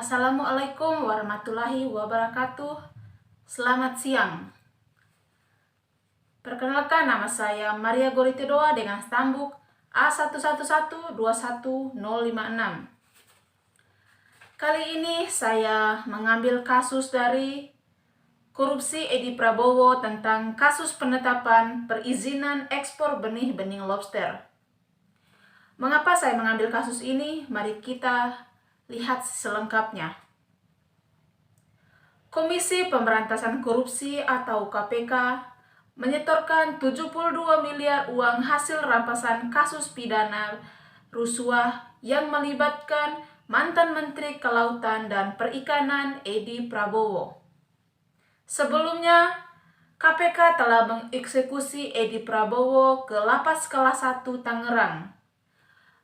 Assalamualaikum warahmatullahi wabarakatuh. Selamat siang. Perkenalkan, nama saya Maria Goritidoa dengan stambuk A11121056. Kali ini saya mengambil kasus dari korupsi Edi Prabowo tentang kasus penetapan perizinan ekspor benih-benih lobster. Mengapa saya mengambil kasus ini? Mari kita lihat selengkapnya. Komisi Pemberantasan Korupsi atau KPK menyetorkan 72 miliar uang hasil rampasan kasus pidana rusuah yang melibatkan mantan Menteri Kelautan dan Perikanan Edi Prabowo. Sebelumnya, KPK telah mengeksekusi Edi Prabowo ke Lapas Kelas 1 Tangerang.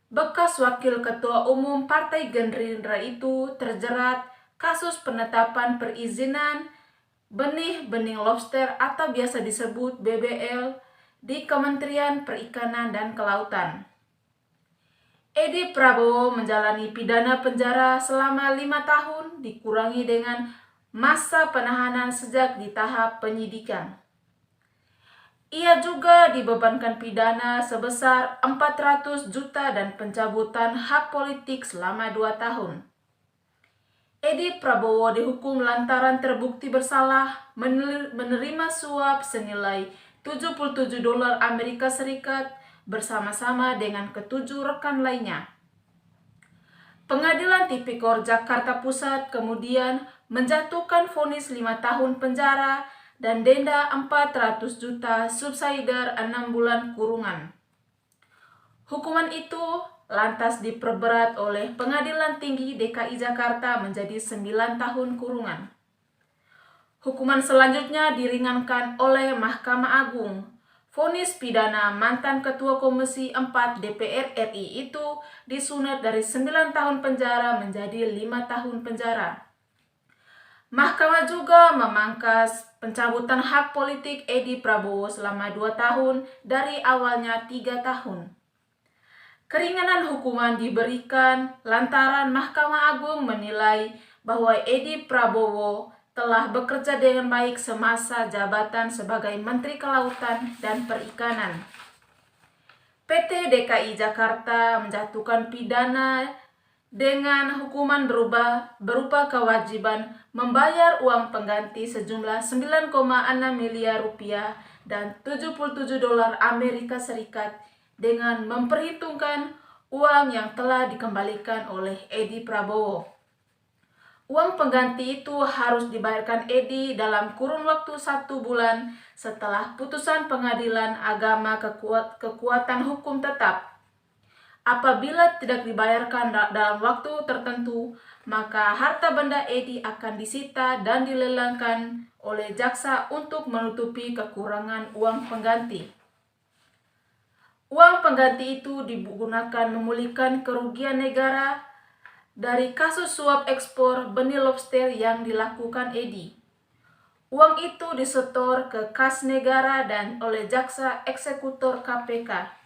Bekas Wakil Ketua Umum Partai Gerindra itu terjerat kasus penetapan perizinan benih-benih lobster atau biasa disebut BBL di Kementerian Perikanan dan Kelautan. Edi Prabowo menjalani pidana penjara selama 5 tahun dikurangi dengan masa penahanan sejak di tahap penyidikan. Ia juga dibebankan pidana sebesar 400 juta dan pencabutan hak politik selama 2 tahun. Edi Prabowo dihukum lantaran terbukti bersalah menerima suap senilai 77 dolar Amerika Serikat bersama-sama dengan ketujuh rekan lainnya. Pengadilan Tipikor Jakarta Pusat kemudian menjatuhkan vonis 5 tahun penjara dan denda 400 juta subsidiar 6 bulan kurungan. Hukuman itu lantas diperberat oleh Pengadilan Tinggi DKI Jakarta menjadi 9 tahun kurungan. Hukuman selanjutnya diringankan oleh Mahkamah Agung. Vonis pidana mantan Ketua Komisi 4 DPR RI itu disunat dari 9 tahun penjara menjadi 5 tahun penjara. Mahkamah juga memangkas pencabutan hak politik Edi Prabowo selama 2 tahun dari awalnya 3 tahun. Keringanan hukuman diberikan lantaran Mahkamah Agung menilai bahwa Edi Prabowo telah bekerja dengan baik semasa jabatan sebagai Menteri Kelautan dan Perikanan. PT DKI Jakarta menjatuhkan pidana dengan hukuman berupa kewajiban membayar uang pengganti sejumlah 9,6 miliar rupiah dan 77 dolar Amerika Serikat dengan memperhitungkan uang yang telah dikembalikan oleh Edi Prabowo. Uang pengganti itu harus dibayarkan Edi dalam kurun waktu 1 bulan setelah putusan Pengadilan Agama Kekuatan Hukum Tetap. Apabila tidak dibayarkan dalam waktu tertentu, maka harta benda Edi akan disita dan dilelangkan oleh jaksa untuk menutupi kekurangan uang pengganti. Uang pengganti itu digunakan memulihkan kerugian negara dari kasus suap ekspor benih lobster yang dilakukan Edi. Uang itu disetor ke kas negara dan oleh jaksa eksekutor KPK.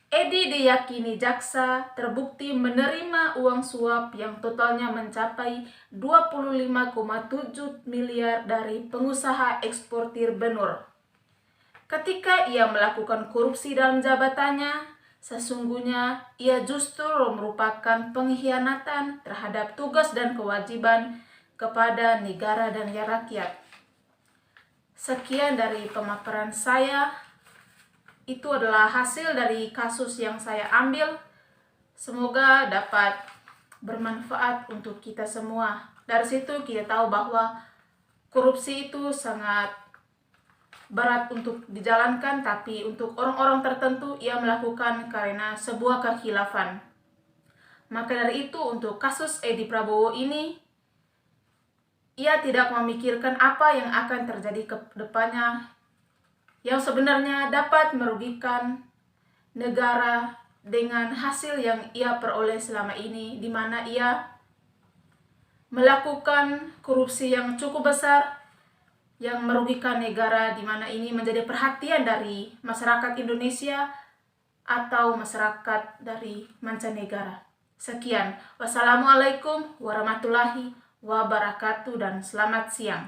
Edi diyakini jaksa terbukti menerima uang suap yang totalnya mencapai 25,7 miliar dari pengusaha eksportir benur. Ketika ia melakukan korupsi dalam jabatannya, sesungguhnya ia justru merupakan pengkhianatan terhadap tugas dan kewajiban kepada negara dan rakyat. Sekian dari pemaparan saya. Itu adalah hasil dari kasus yang saya ambil. Semoga dapat bermanfaat untuk kita semua. Dari situ kita tahu bahwa korupsi itu sangat berat untuk dijalankan, tapi untuk orang-orang tertentu ia melakukan karena sebuah kekhilafan. Maka dari itu untuk kasus Edi Prabowo ini, ia tidak memikirkan apa yang akan terjadi ke depannya, yang sebenarnya dapat merugikan negara dengan hasil yang ia peroleh selama ini, di mana ia melakukan korupsi yang cukup besar yang merugikan negara, di mana ini menjadi perhatian dari masyarakat Indonesia atau masyarakat dari mancanegara. Sekian, wassalamualaikum warahmatullahi wabarakatuh dan selamat siang.